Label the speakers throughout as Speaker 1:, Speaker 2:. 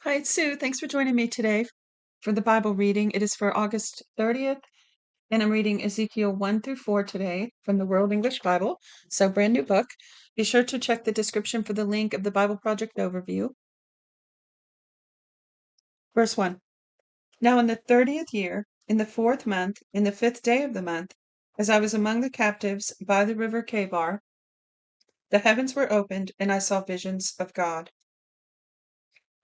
Speaker 1: Hi, it's Sue. Thanks for joining me today for the Bible reading. It is for August 30th, and I'm reading Ezekiel 1 through 4 today from the World English Bible. So, brand new book. Be sure to check the description for the link of the Bible Project overview. Verse 1. Now, in the 30th year, in the 4th month, in the 5th day of the month, as I was among the captives by the river Kabar, the heavens were opened, and I saw visions of God.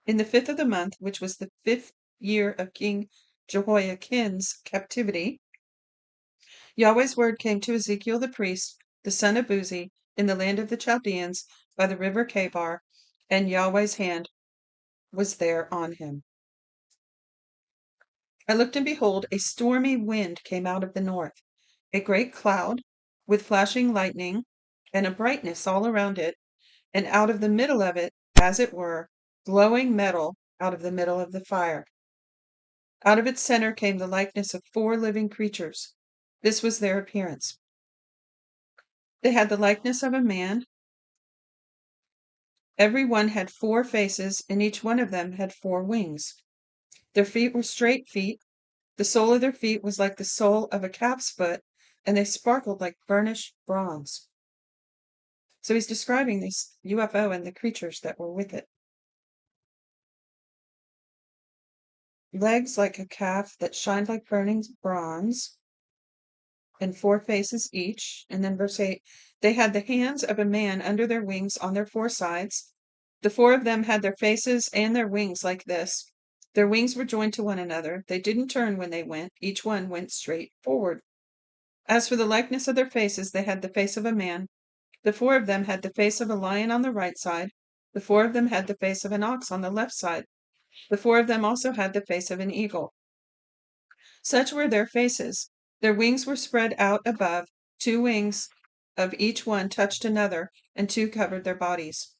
Speaker 1: In the 5th of the month, which was the 5th year of King Jehoiakim's captivity, Yahweh's word came to Ezekiel the priest, the son of Buzi, in the land of the Chaldeans by the river Kabar, and Yahweh's hand was there on him. I looked, and behold, a stormy wind came out of the north, a great cloud with flashing lightning, and a brightness all around it, and out of the middle of it, as it were, glowing metal out of the middle of the fire. Out of its center came the likeness of 4 living creatures. This was their appearance. They had the likeness of a man. Every one had 4 faces, and each one of them had 4 wings. Their feet were straight feet. The sole of their feet was like the sole of a calf's foot, and they sparkled like burnished bronze. So he's describing this UFO and the creatures that were with it. Legs like a calf that shined like burning bronze, and 4 faces each. And then verse 8, they had the hands of a man under their wings on their 4 sides. The 4 of them had their faces and their wings like this. Their wings were joined to one another. They didn't turn when they went. Each one went straight forward. As for the likeness of their faces, they had the face of a man. The 4 of them had the face of a lion on the right side. The 4 of them had the face of an ox on the left side. The 4 of them also had the face of an eagle. Such were their faces. Their wings were spread out above. 2 wings of each one touched another, and 2 covered their bodies.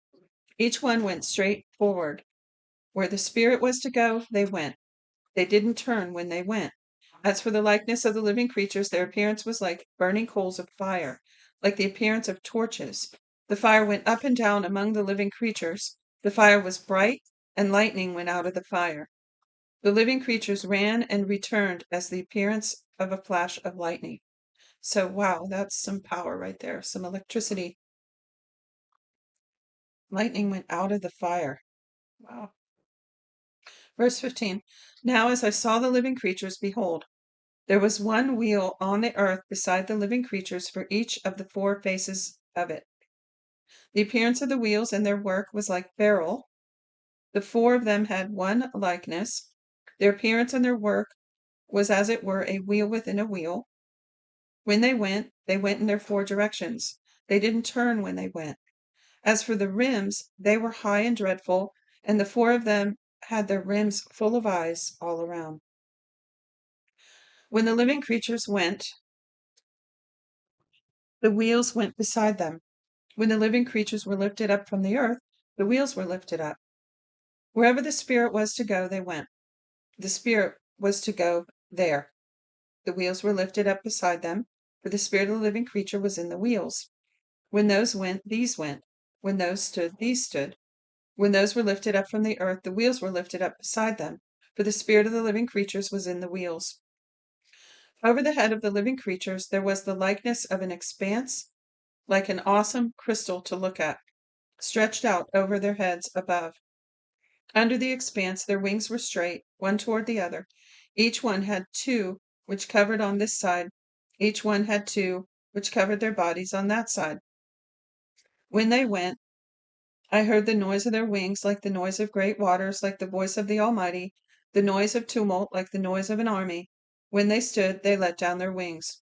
Speaker 1: Each one went straight forward. Where the spirit was to go, they went. They didn't turn when they went. As for the likeness of the living creatures, their appearance was like burning coals of fire, like the appearance of torches. The fire went up and down among the living creatures. The fire was bright, and lightning went out of the fire. The living creatures ran and returned as the appearance of a flash of lightning. So, wow, that's some power right there, some electricity. Lightning went out of the fire. Wow. Verse 15. Now, as I saw the living creatures, behold, there was one wheel on the earth beside the living creatures for each of the 4 faces of it. The appearance of the wheels and their work was like beryl. The 4 of them had one likeness. Their appearance and their work was as it were a wheel within a wheel. When they went in their 4 directions. They didn't turn when they went. As for the rims, they were high and dreadful, and the 4 of them had their rims full of eyes all around. When the living creatures went, the wheels went beside them. When the living creatures were lifted up from the earth, the wheels were lifted up. Wherever the spirit was to go, they went. The spirit was to go there. The wheels were lifted up beside them, for the spirit of the living creature was in the wheels. When those went, these went. When those stood, these stood. When those were lifted up from the earth, the wheels were lifted up beside them, for the spirit of the living creatures was in the wheels. Over the head of the living creatures there was the likeness of an expanse, like an awesome crystal to look at, stretched out over their heads above. Under the expanse their wings were straight, one toward the other. Each one had 2 which covered on this side. Each one had 2 which covered their bodies on that side. When they went, I heard the noise of their wings like the noise of great waters, like the voice of the Almighty, the noise of tumult, like the noise of an army. When they stood, they let down their wings.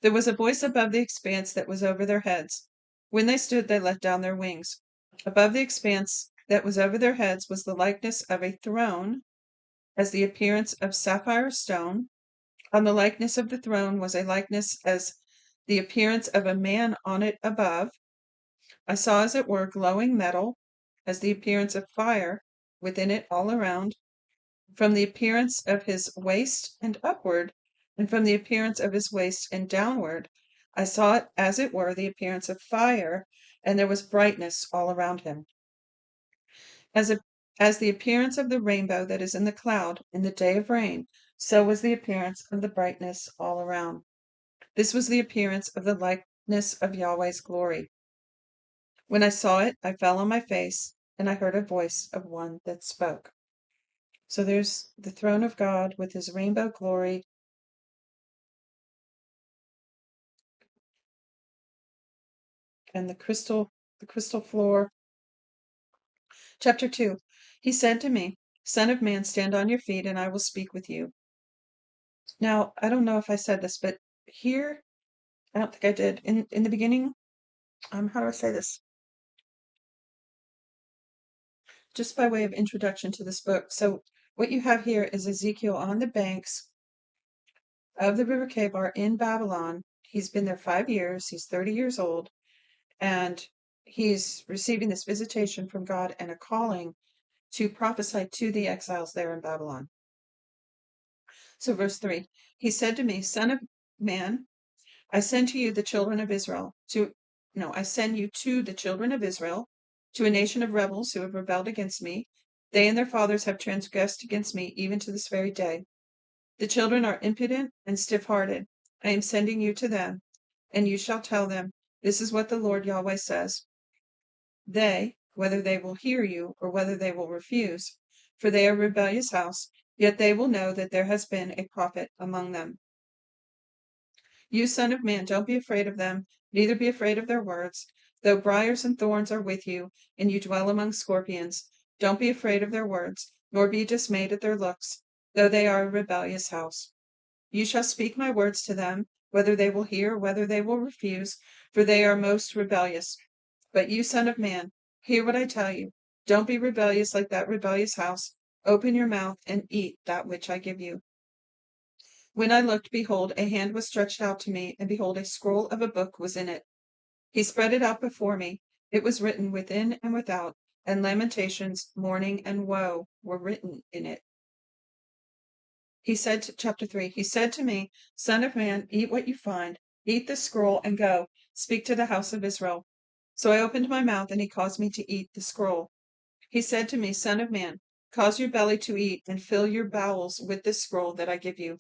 Speaker 1: There was a voice above the expanse that was over their heads. When they stood, they let down their wings. Above the expanse that was over their heads was the likeness of a throne, as the appearance of sapphire stone. On the likeness of the throne was a likeness as the appearance of a man on it above. I saw, as it were, glowing metal, as the appearance of fire, within it all around. From the appearance of his waist and upward, and from the appearance of his waist and downward, I saw it, as it were, the appearance of fire, and there was brightness all around him. As As the appearance of the rainbow that is in the cloud in the day of rain, so was the appearance of the brightness all around. This was the appearance of the likeness of Yahweh's glory. When I saw it, I fell on my face, and I heard a voice of one that spoke. So there's the throne of God with his rainbow glory and the crystal floor. Chapter 2. He said to me, Son of man, stand on your feet, and I will speak with you. Now, I don't know if I said this, but here, I don't think I did. In the beginning, how do I say this? Just by way of introduction to this book. So what you have here is Ezekiel on the banks of the river Kebar in Babylon. He's been there 5 years. He's 30 years old, and he's receiving this visitation from God and a calling to prophesy to the exiles there in Babylon. So verse 3, he said to me, Son of man, I send to you the children of Israel I send you to the children of Israel, to a nation of rebels who have rebelled against me. They and their fathers have transgressed against me even to this very day. The children are impudent and stiff-hearted. I am sending you to them, and you shall tell them, this is what the Lord Yahweh says. They, whether they will hear you or whether they will refuse, for they are a rebellious house, yet they will know that there has been a prophet among them. You, son of man, don't be afraid of them, neither be afraid of their words. Though briars and thorns are with you, and you dwell among scorpions, don't be afraid of their words, nor be dismayed at their looks, though they are a rebellious house. You shall speak my words to them, whether they will hear or whether they will refuse, for they are most rebellious. But you, son of man, hear what I tell you. Don't be rebellious like that rebellious house. Open your mouth and eat that which I give you. When I looked, behold, a hand was stretched out to me, and behold, a scroll of a book was in it. He spread it out before me. It was written within and without, and lamentations, mourning, and woe were written in it. Chapter 3, he said to me, Son of man, eat what you find, eat the scroll, and go, speak to the house of Israel. So I opened my mouth, and he caused me to eat the scroll. He said to me, Son of man, cause your belly to eat, and fill your bowels with this scroll that I give you.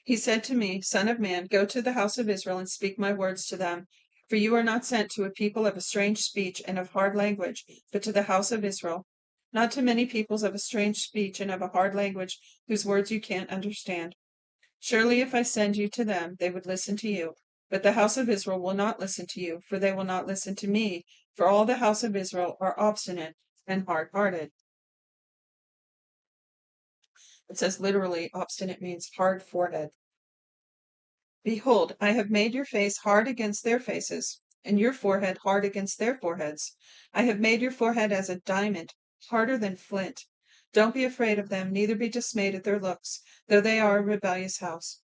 Speaker 1: He said to me, Son of man, go to the house of Israel and speak my words to them. For you are not sent to a people of a strange speech and of hard language, but to the house of Israel. Not to many peoples of a strange speech and of a hard language, whose words you can't understand. Surely if I send you to them, they would listen to you. But the house of Israel will not listen to you, for they will not listen to me, for all the house of Israel are obstinate and hard-hearted. It says literally, obstinate means hard forehead. Behold, I have made your face hard against their faces, and your forehead hard against their foreheads. I have made your forehead as a diamond, harder than flint. Don't be afraid of them, neither be dismayed at their looks, though they are a rebellious house.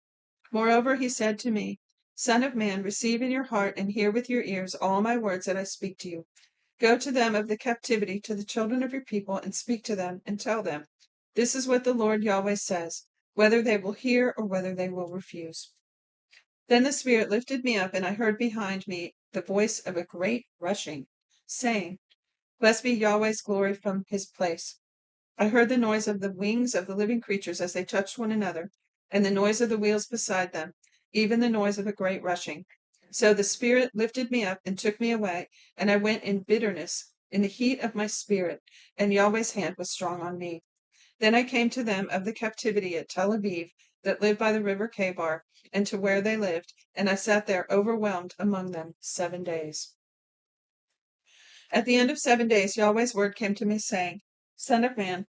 Speaker 1: Moreover, he said to me, Son of man, receive in your heart and hear with your ears all my words that I speak to you. Go to them of the captivity, to the children of your people, and speak to them, and tell them, this is what the Lord Yahweh says, whether they will hear or whether they will refuse. Then the Spirit lifted me up, and I heard behind me the voice of a great rushing, saying, Blessed be Yahweh's glory from his place. I heard the noise of the wings of the living creatures as they touched one another, and the noise of the wheels beside them, even the noise of a great rushing. So the Spirit lifted me up and took me away, and I went in bitterness, in the heat of my spirit, and Yahweh's hand was strong on me. Then I came to them of the captivity at Tel Aviv, that lived by the river Kebar, and to where they lived, and I sat there overwhelmed among them 7 days. At the end of 7 days, Yahweh's word came to me, saying, Son of man,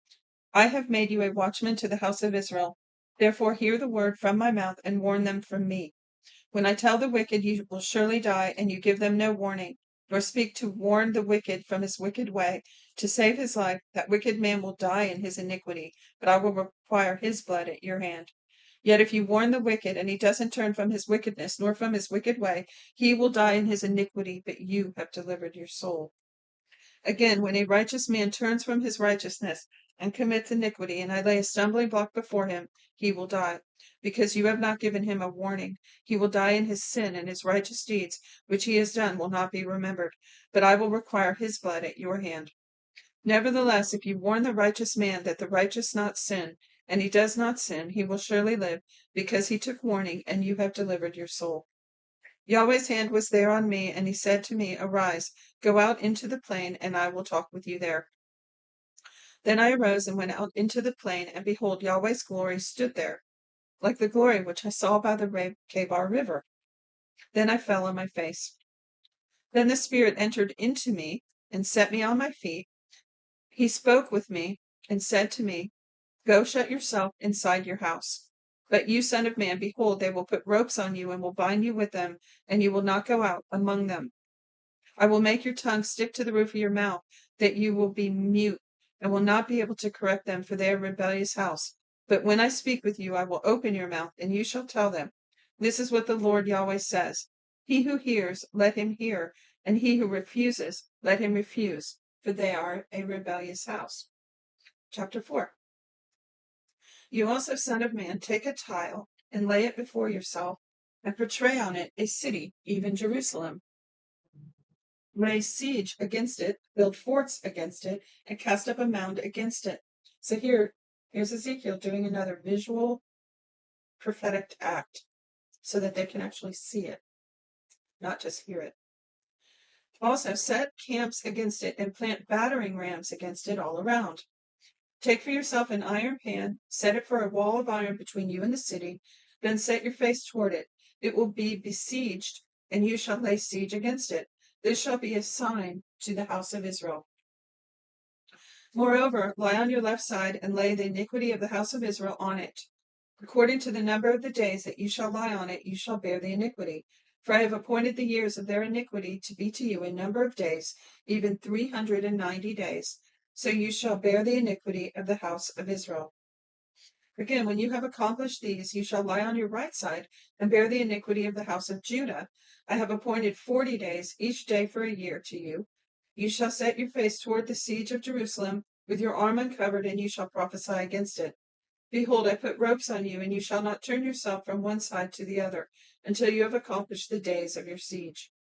Speaker 1: I have made you a watchman to the house of Israel. Therefore hear the word from my mouth and warn them from me. When I tell the wicked, you will surely die, and you give them no warning, nor speak to warn the wicked from his wicked way, to save his life, that wicked man will die in his iniquity, but I will require his blood at your hand. Yet if you warn the wicked, and he doesn't turn from his wickedness, nor from his wicked way, he will die in his iniquity, but you have delivered your soul. Again, when a righteous man turns from his righteousness and commits iniquity, and I lay a stumbling block before him, he will die. Because you have not given him a warning, he will die in his sin, and his righteous deeds which he has done will not be remembered, but I will require his blood at your hand. Nevertheless, if you warn the righteous man that the righteous not sin, and he does not sin, he will surely live, because he took warning, and you have delivered your soul. Yahweh's hand was there on me, and he said to me, Arise, go out into the plain, and I will talk with you there. Then I arose and went out into the plain, and behold, Yahweh's glory stood there, like the glory which I saw by the Kebar River. Then I fell on my face. Then the Spirit entered into me and set me on my feet. He spoke with me and said to me, Go shut yourself inside your house. But you, son of man, behold, they will put ropes on you and will bind you with them, and you will not go out among them. I will make your tongue stick to the roof of your mouth, that you will be mute and will not be able to correct them, for they are a rebellious house. But when I speak with you, I will open your mouth, and you shall tell them, This is what the Lord Yahweh says. He who hears, let him hear, and he who refuses, let him refuse, for they are a rebellious house. Chapter 4. You also, son of man, take a tile and lay it before yourself, and portray on it a city, even Jerusalem. Lay siege against it, build forts against it, and cast up a mound against it. So here's Ezekiel doing another visual prophetic act so that they can actually see it, not just hear it. Also, set camps against it and plant battering rams against it all around. Take for yourself an iron pan, set it for a wall of iron between you and the city, then set your face toward it. It will be besieged, and you shall lay siege against it. This shall be a sign to the house of Israel. Moreover, lie on your left side and lay the iniquity of the house of Israel on it. According to the number of the days that you shall lie on it, you shall bear the iniquity. For I have appointed the years of their iniquity to be to you a number of days, even 390 days. So you shall bear the iniquity of the house of Israel. Again, when you have accomplished these, you shall lie on your right side and bear the iniquity of the house of Judah. I have appointed 40 days, each day for a year to you. You shall set your face toward the siege of Jerusalem with your arm uncovered, and you shall prophesy against it. Behold, I put ropes on you, and you shall not turn yourself from one side to the other until you have accomplished the days of your siege.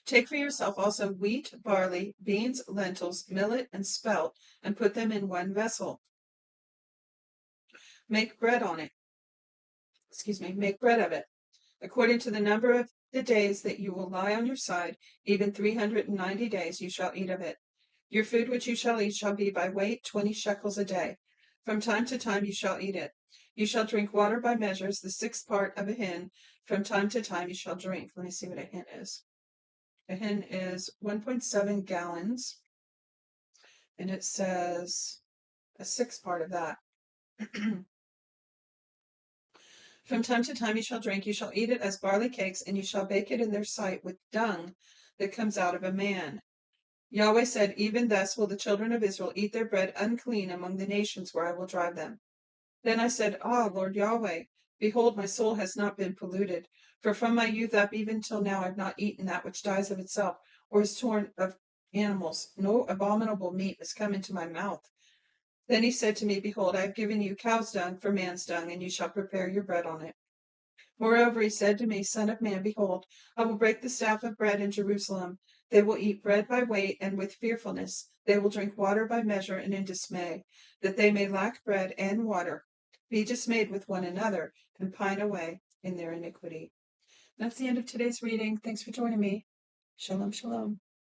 Speaker 1: Take for yourself also wheat, barley, beans, lentils, millet, and spelt, and put them in one vessel. Make bread of it, according to the number of the days that you will lie on your side, even 390 days you shall eat of it. Your food which you shall eat shall be by weight 20 shekels a day. From time to time you shall eat it. You shall drink water by measures, the sixth part of a hin. From time to time you shall drink. Let me see what a hin is. A hin is 1.7 gallons, and it says a sixth part of that. From time to time you shall drink, you shall eat it as barley cakes, and you shall bake it in their sight with dung that comes out of a man. Yahweh said, Even thus will the children of Israel eat their bread unclean among the nations where I will drive them. Then I said, Ah, Lord Yahweh, behold, my soul has not been polluted, for from my youth up even till now I have not eaten that which dies of itself, or is torn of animals. No abominable meat has come into my mouth. Then he said to me, Behold, I have given you cow's dung for man's dung, and you shall prepare your bread on it. Moreover, he said to me, Son of man, behold, I will break the staff of bread in Jerusalem. They will eat bread by weight, and with fearfulness. They will drink water by measure and in dismay, that they may lack bread and water, be dismayed with one another, and pine away in their iniquity. That's the end of today's reading. Thanks for joining me. Shalom, shalom.